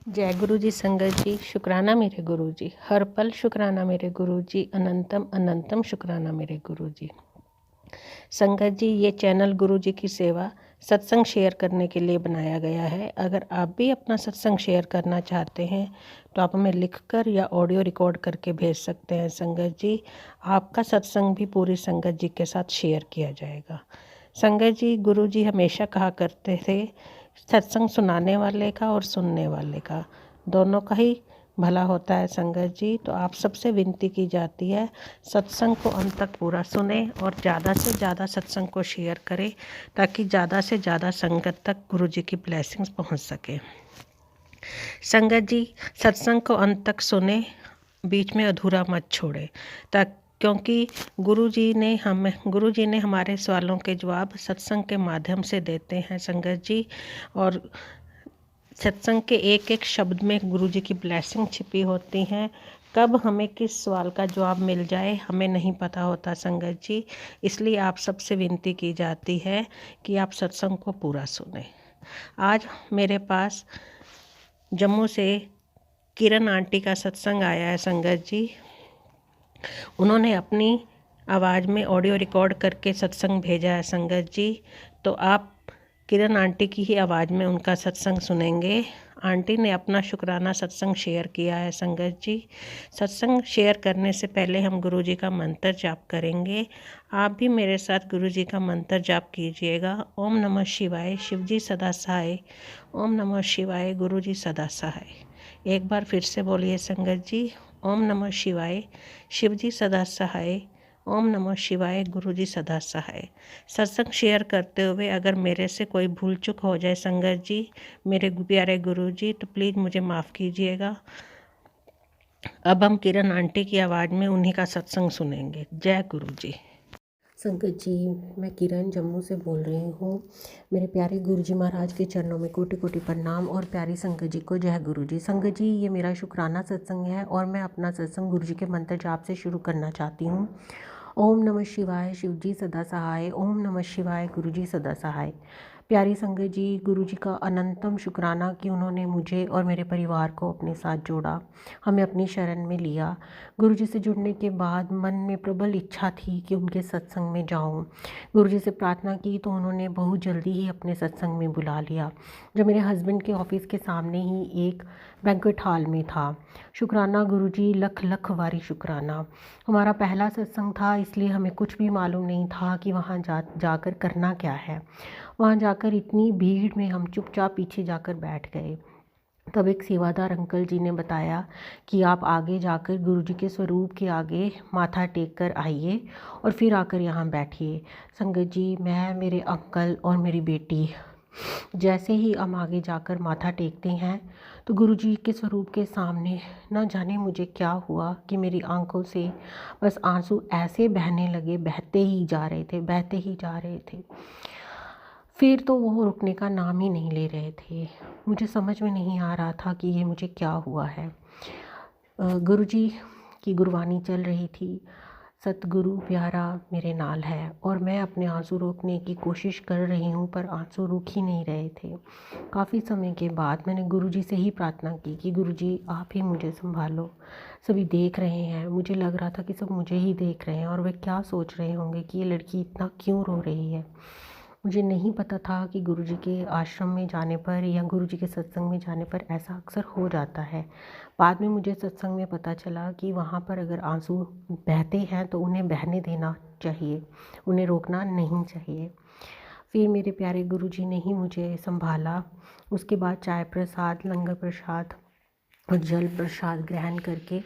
जय गुरु जी। संगत जी, शुक्राना मेरे गुरु जी। हर पल शुक्राना मेरे गुरु जी। अनंतम अनंतम शुक्राना मेरे गुरु जी। संगत जी, ये चैनल गुरु जी की सेवा सत्संग शेयर करने के लिए बनाया गया है। अगर आप भी अपना सत्संग शेयर करना चाहते हैं तो आप हमें लिखकर या ऑडियो रिकॉर्ड करके भेज सकते हैं। संगत जी, आपका सत्संग भी पूरी संगत जी के साथ शेयर किया जाएगा। संगत जी, गुरु जी हमेशा कहा करते थे, सत्संग सुनाने वाले का और सुनने वाले का दोनों का ही भला होता है। संगत जी, तो आप सबसे विनती की जाती है, सत्संग को अंत तक पूरा सुने और ज़्यादा से ज़्यादा सत्संग को शेयर करें ताकि ज़्यादा से ज़्यादा संगत तक गुरु जी की ब्लेसिंग्स पहुंच सके। संगत जी, सत्संग को अंत तक सुने, बीच में अधूरा मत छोड़े, क्योंकि गुरु जी ने हमारे सवालों के जवाब सत्संग के माध्यम से देते हैं। संगत जी, और सत्संग के एक एक शब्द में गुरु जी की ब्लेसिंग छिपी होती हैं। कब हमें किस सवाल का जवाब मिल जाए हमें नहीं पता होता। संगत जी, इसलिए आप सबसे विनती की जाती है कि आप सत्संग को पूरा सुने। आज मेरे पास जम्मू से किरण आंटी का सत्संग आया है। संगत जी, उन्होंने अपनी आवाज़ में ऑडियो रिकॉर्ड करके सत्संग भेजा है। संगत जी, तो आप किरण आंटी की ही आवाज़ में उनका सत्संग सुनेंगे। आंटी ने अपना शुक्राना सत्संग शेयर किया है। संगत जी, सत्संग शेयर करने से पहले हम गुरु जी का मंत्र जाप करेंगे। आप भी मेरे साथ गुरु जी का मंत्र जाप कीजिएगा। ओम नमः शिवाय, शिव जी सदा सहाय। ओम नमः शिवाय, गुरु जी सदा सहाय। एक बार फिर से बोलिए संगत जी, ओम नमः शिवाय, शिव जी सदा सहाय। ओम नमः शिवाय, गुरु जी सदा सहाय। सत्संग शेयर करते हुए अगर मेरे से कोई भूल चूक हो जाए संगत जी, मेरे प्यारे गुरु जी, तो प्लीज़ मुझे माफ़ कीजिएगा। अब हम किरण आंटी की आवाज़ में उन्हीं का सत्संग सुनेंगे। जय गुरु जी। संगत जी, मैं किरण जम्मू से बोल रही हूँ। मेरे प्यारे गुरु जी महाराज के चरणों में कोटि कोटि प्रणाम और प्यारी संगत जी को जय गुरु जी। संगत जी, ये मेरा शुक्राना सत्संग है और मैं अपना सत्संग गुरु जी के मंत्र जाप से शुरू करना चाहती हूँ। ओम नमः शिवाय, शिव जी सदा सहाय। ओम नमः शिवाय, गुरु जी सदा सहाय। प्यारी संगत जी, गुरु जी का अनंतम शुक्राना कि उन्होंने मुझे और मेरे परिवार को अपने साथ जोड़ा, हमें अपनी शरण में लिया। गुरु जी से जुड़ने के बाद मन में प्रबल इच्छा थी कि उनके सत्संग में जाऊं। गुरु जी से प्रार्थना की तो उन्होंने बहुत जल्दी ही अपने सत्संग में बुला लिया, जो मेरे हस्बैंड के ऑफिस के सामने ही एक बैंक्वेट हॉल में था। शुक्राना गुरु जी, लख लख वारी शुक्राना। हमारा पहला सत्संग था, इसलिए हमें कुछ भी मालूम नहीं था कि वहाँ जाकर करना क्या है। वहाँ जाकर इतनी भीड़ में हम चुपचाप पीछे जाकर बैठ गए। तब एक सेवादार अंकल जी ने बताया कि आप आगे जाकर गुरु जी के स्वरूप के आगे माथा टेक कर आइए और फिर आकर यहाँ बैठिए। संगत जी, मैं, मेरे अंकल और मेरी बेटी जैसे ही हम आगे जाकर माथा टेकते हैं तो गुरु जी के स्वरूप के सामने न जाने मुझे क्या हुआ कि मेरी आंखों से बस आंसू ऐसे बहने लगे, बहते ही जा रहे थे, बहते ही जा रहे थे। फिर तो वो रुकने का नाम ही नहीं ले रहे थे। मुझे समझ में नहीं आ रहा था कि ये मुझे क्या हुआ है। गुरुजी की गुरबानी चल रही थी, सतगुरु प्यारा मेरे नाल है, और मैं अपने आंसू रोकने की कोशिश कर रही हूँ पर आंसू रुक ही नहीं रहे थे। काफ़ी समय के बाद मैंने गुरुजी से ही प्रार्थना की कि गुरुजी आप ही मुझे संभालो। सभी देख रहे हैं, मुझे लग रहा था कि सब मुझे ही देख रहे हैं और वे क्या सोच रहे होंगे कि ये लड़की इतना क्यों रो रही है। मुझे नहीं पता था कि गुरुजी के आश्रम में जाने पर या गुरुजी के सत्संग में जाने पर ऐसा अक्सर हो जाता है। बाद में मुझे सत्संग में पता चला कि वहाँ पर अगर आंसू बहते हैं तो उन्हें बहने देना चाहिए, उन्हें रोकना नहीं चाहिए। फिर मेरे प्यारे गुरुजी ने ही मुझे संभाला। उसके बाद चाय प्रसाद, लंगर प्रसाद और जल प्रसाद ग्रहण करके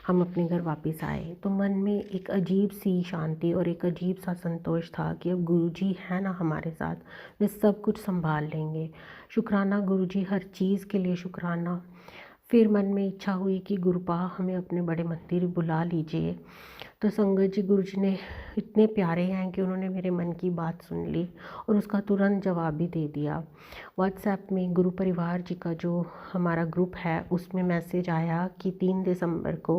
हम अपने घर वापस आए तो मन में एक अजीब सी शांति और एक अजीब सा संतोष था कि अब गुरुजी है ना हमारे साथ, वे सब कुछ संभाल लेंगे। शुक्राना गुरुजी, हर चीज़ के लिए शुक्राना। फिर मन में इच्छा हुई कि गुरुपा हमें अपने बड़े मंदिर बुला लीजिए। तो संगत जी, गुरु जी ने इतने प्यारे हैं कि उन्होंने मेरे मन की बात सुन ली और उसका तुरंत जवाब भी दे दिया। व्हाट्सएप में गुरु परिवार जी का जो हमारा ग्रुप है उसमें मैसेज आया कि 3 दिसंबर को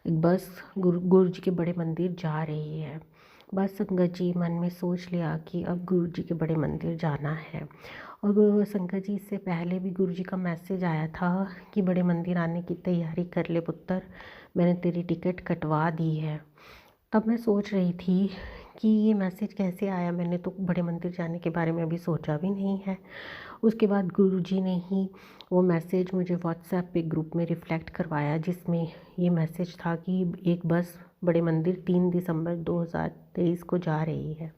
एक बस गुरु जी के बड़े मंदिर जा रही है। बस संगत जी, मन में सोच लिया कि अब गुरु जी के बड़े मंदिर जाना है और संगत जी इससे पहले भी गुरु जी का मैसेज आया था कि बड़े मंदिर आने की तैयारी कर ले पुत्र, मैंने तेरी टिकट कटवा दी है। तब मैं सोच रही थी कि ये मैसेज कैसे आया, मैंने तो बड़े मंदिर जाने के बारे में अभी सोचा भी नहीं है। उसके बाद गुरुजी ने ही वो मैसेज मुझे व्हाट्सएप पे ग्रुप में रिफ्लेक्ट करवाया, जिसमें ये मैसेज था कि एक बस बड़े मंदिर 3 दिसंबर 2023 को जा रही है।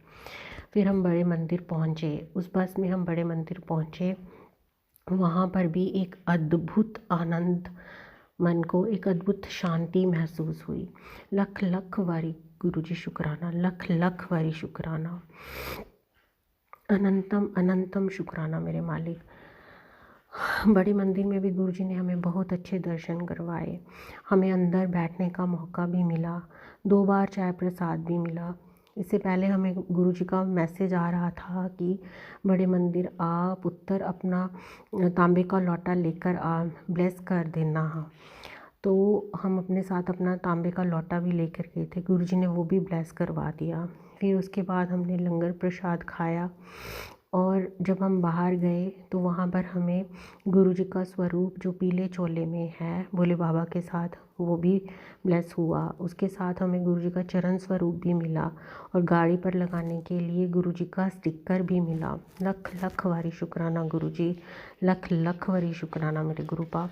फिर हम बड़े मंदिर पहुँचे, उस बस में हम बड़े मंदिर पहुँचे। वहाँ पर भी एक अद्भुत आनंद, मन को एक अद्भुत शांति महसूस हुई। लख लख वारी गुरुजी शुक्राना, लख लख वारी शुक्राना, अनंतम अनंतम शुक्राना मेरे मालिक। बड़े मंदिर में भी गुरुजी ने हमें बहुत अच्छे दर्शन करवाए, हमें अंदर बैठने का मौका भी मिला, 2 बार चाय प्रसाद भी मिला। इससे पहले हमें गुरुजी का मैसेज आ रहा था कि बड़े मंदिर आ पुत्र, अपना तांबे का लोटा लेकर आ, ब्लेस कर देना। हाँ, तो हम अपने साथ अपना तांबे का लोटा भी लेकर गए थे, गुरुजी ने वो भी ब्लेस करवा दिया। फिर उसके बाद हमने लंगर प्रसाद खाया और जब हम बाहर गए तो वहाँ पर हमें गुरुजी का स्वरूप जो पीले चोले में है भोले बाबा के साथ, वो भी ब्लेस हुआ। उसके साथ हमें गुरुजी का चरण स्वरूप भी मिला और गाड़ी पर लगाने के लिए गुरुजी का स्टिकर भी मिला। लख लख वारी शुक्राना गुरुजी, लख लख वारी शुक्राना मेरे गुरुपा।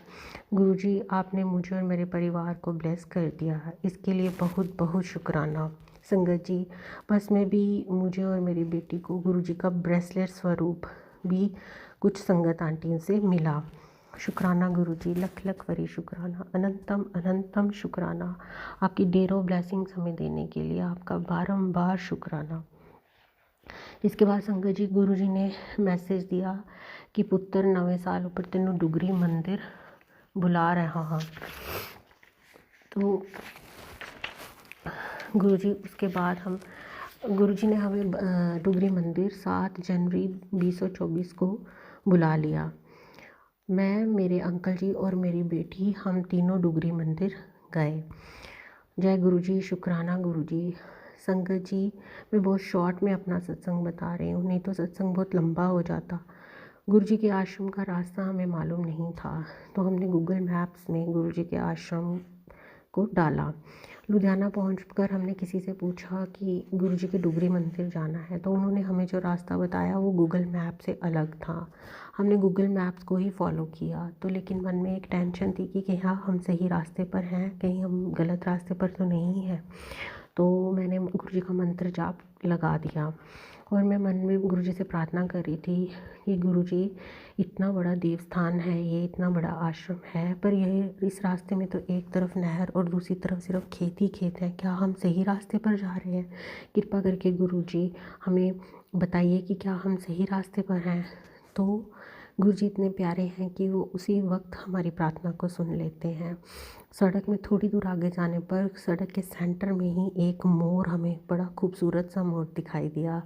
गुरुजी आपने मुझे और मेरे परिवार को ब्लेस कर दिया है, इसके लिए बहुत बहुत शुक्राना। संगत जी, बस में भी मुझे और मेरी बेटी को गुरुजी का ब्रेसलेट स्वरूप भी कुछ संगत आंटी से मिला। शुक्राना गुरुजी, लख लख वरी शुक्राना, अनंतम अनंतम शुक्राना। आपकी ढेरों ब्लेसिंग्स हमें देने के लिए आपका बारंबार शुक्राना। इसके बाद संगत जी गुरुजी ने मैसेज दिया कि पुत्र नवे साल उपर तेनों डुगरी मंदिर बुला रहा हाँ। तो गुरुजी उसके बाद गुरुजी ने हमें डुगरी मंदिर 7 जनवरी 2024 को बुला लिया। मैं, मेरे अंकल जी और मेरी बेटी, हम तीनों डुगरी मंदिर गए। जय गुरुजी, शुक्राना गुरुजी। संगत जी, मैं बहुत शॉर्ट में अपना सत्संग बता रही हूँ, नहीं तो सत्संग बहुत लंबा हो जाता। गुरुजी के आश्रम का रास्ता हमें मालूम नहीं था, तो हमने गूगल मैप्स में गुरुजी के आश्रम को डाला। लुधियाना पहुंचकर हमने किसी से पूछा कि गुरुजी के डुगरी मंदिर जाना है, तो उन्होंने हमें जो रास्ता बताया वो गूगल मैप से अलग था। हमने गूगल मैप्स को ही फॉलो किया, तो लेकिन मन में एक टेंशन थी कि क्या हम सही रास्ते पर हैं, कहीं हम गलत रास्ते पर तो नहीं हैं। तो मैंने गुरुजी का मंत्र जाप लगा दिया और मैं मन में गुरुजी से प्रार्थना कर रही थी कि गुरुजी, इतना बड़ा देवस्थान है ये, इतना बड़ा आश्रम है, पर यह इस रास्ते में तो एक तरफ नहर और दूसरी तरफ सिर्फ खेत ही खेत है, क्या हम सही रास्ते पर जा रहे हैं? कृपा करके गुरुजी हमें बताइए कि क्या हम सही रास्ते पर हैं। तो गुरुजी इतने प्यारे हैं कि वो उसी वक्त हमारी प्रार्थना को सुन लेते हैं। सड़क में थोड़ी दूर आगे जाने पर सड़क के सेंटर में ही एक मोर, हमें बड़ा खूबसूरत सा मोर दिखाई दिया।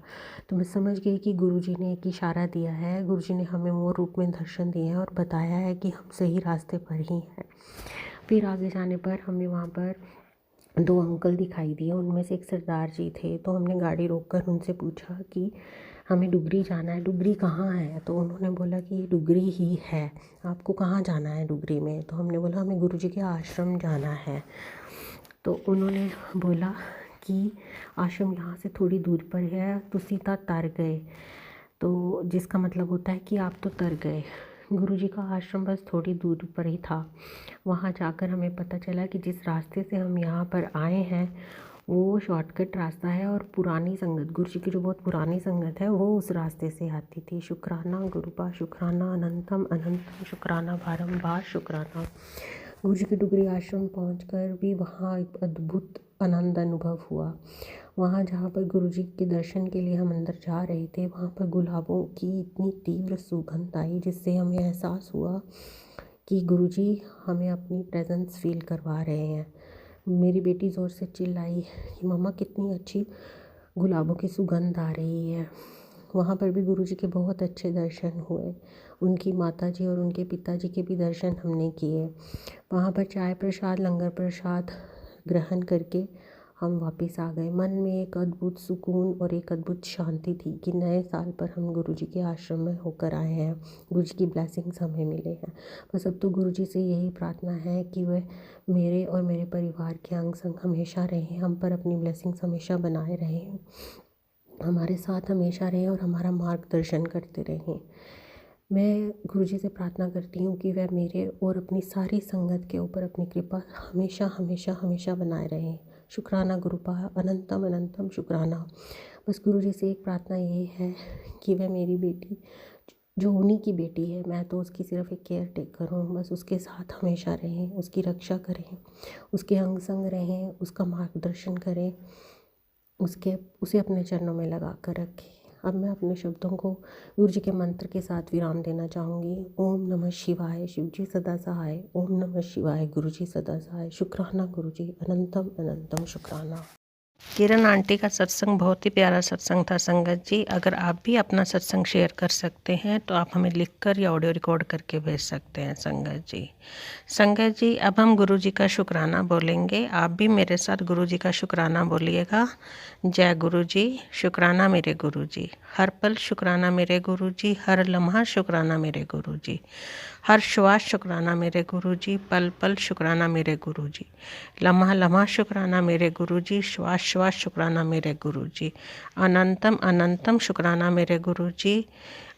तो मैं समझ गई कि गुरुजी ने एक इशारा दिया है, गुरुजी ने हमें मोर रूप में दर्शन दिए हैं और बताया है कि हम सही रास्ते पर ही हैं। फिर आगे जाने पर हमें वहाँ पर 2 अंकल दिखाई दिए, उनमें से एक सरदार जी थे। तो हमने गाड़ी रोककर उनसे पूछा कि हमें डुगरी जाना है, डुगरी कहाँ है? तो उन्होंने बोला कि डुगरी ही है, आपको कहाँ जाना है डुगरी में? तो हमने बोला हमें गुरुजी के आश्रम जाना है। तो उन्होंने बोला कि आश्रम यहाँ से थोड़ी दूर पर है, तो सीता तर गए, तो जिसका मतलब होता है कि आप तो तर गए। गुरुजी का आश्रम बस थोड़ी दूर पर ही था। वहाँ जाकर हमें पता चला कि जिस रास्ते से हम यहाँ पर आए हैं वो शॉर्टकट रास्ता है और पुरानी संगत, गुरुजी की जो बहुत पुरानी संगत है वो उस रास्ते से आती थी। शुक्राना गुरुपा, शुक्राना अनंतम अनंतम शुक्राना, बारंबार शुक्राना। गुरुजी के डुगरी आश्रम पहुंचकर भी वहाँ एक अद्भुत आनंद अनुभव हुआ। वहाँ जहाँ पर गुरुजी के दर्शन के लिए हम अंदर जा रहे थे, वहाँ पर गुलाबों की इतनी तीव्र सुगंध आई जिससे हमें एहसास हुआ कि गुरुजी हमें अपनी प्रेजेंस फील करवा रहे हैं। मेरी बेटी ज़ोर से चिल्लाई कि मम्मा कितनी अच्छी गुलाबों की सुगंध आ रही है। वहाँ पर भी गुरुजी के बहुत अच्छे दर्शन हुए, उनकी माताजी और उनके पिताजी के भी दर्शन हमने किए। वहाँ पर चाय प्रसाद, लंगर प्रसाद ग्रहण करके हम वापस आ गए। मन में एक अद्भुत सुकून और एक अद्भुत शांति थी कि नए साल पर हम गुरुजी के आश्रम में होकर आए हैं, गुरुजी की ब्लेसिंग्स हमें मिले हैं। बस अब तो गुरुजी से यही प्रार्थना है कि वह मेरे और मेरे परिवार के अंग संग हमेशा रहें, हम पर अपनी ब्लेसिंग्स हमेशा बनाए रहें, हमारे साथ हमेशा रहें और हमारा मार्गदर्शन करते रहें। मैं गुरुजी से प्रार्थना करती हूँ कि वह मेरे और अपनी सारी संगत के ऊपर अपनी कृपा हमेशा हमेशा हमेशा बनाए रहें। शुक्राना गुरुपा, अनंतम अनंतम शुक्राना। बस गुरुजी से एक प्रार्थना ये है कि वह मेरी बेटी जो उन्हीं की बेटी है, मैं तो उसकी सिर्फ एक केयर टेकर हूँ, बस उसके साथ हमेशा रहें, उसकी रक्षा करें, उसके अंग संग रहें, उसका मार्गदर्शन करें, उसे अपने चरणों में लगा कर रखें। अब मैं अपने शब्दों को गुरु जी के मंत्र के साथ विराम देना चाहूँगी। ओम नमः शिवाय, शिव जी सदा सहाय। ओम नमः शिवाय, गुरु जी सदा सहाय। शुक्राना गुरु जी, अनंतम अनंतम शुक्राना। किरण आंटी का सत्संग बहुत ही प्यारा सत्संग था संगत जी। अगर आप भी अपना सत्संग शेयर कर सकते हैं तो आप हमें लिखकर या ऑडियो रिकॉर्ड करके भेज सकते हैं संगत जी। संगत जी, अब हम गुरु जी का शुक्राना बोलेंगे। आप भी मेरे साथ गुरु जी का शुक्राना बोलिएगा। जय गुरु जी। शुक्राना मेरे गुरु जी, हर पल शुक्राना मेरे गुरु जी, हर लम्हा शुक्राना मेरे गुरु जी, हर श्वास शुक्राना मेरे गुरु जी, पल पल शुक्राना मेरे गुरु जी, लम्हा लम्हा शुक्राना मेरे गुरु जी, श्वास श्वास शुक्राना मेरे गुरु जी, अनंतम अनंतम शुक्राना मेरे गुरु जी,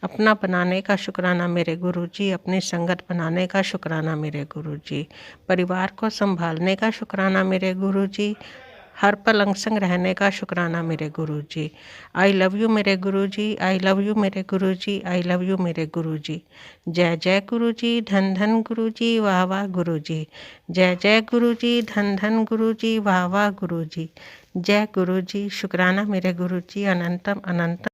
अपना बनाने का शुक्राना मेरे गुरु जी, अपनी संगत बनाने का शुक्राना मेरे गुरु जी, परिवार को संभालने का शुक्राना मेरे गुरु जी, हर पल अंग संग रहने का शुक्राना मेरे गुरु जी। आई लव यू मेरे गुरु जी, आई लव यू मेरे गुरु जी, आई लव यू मेरे गुरु जी। जय जय गुरु जी, धन धन गुरु जी, वाह वाह गुरु जी। जय जय गुरु जी, धन धन गुरु जी, वाह वाह गुरु जी। जय गुरु जी। शुक्राना मेरे गुरु जी, अनंतम अनंतम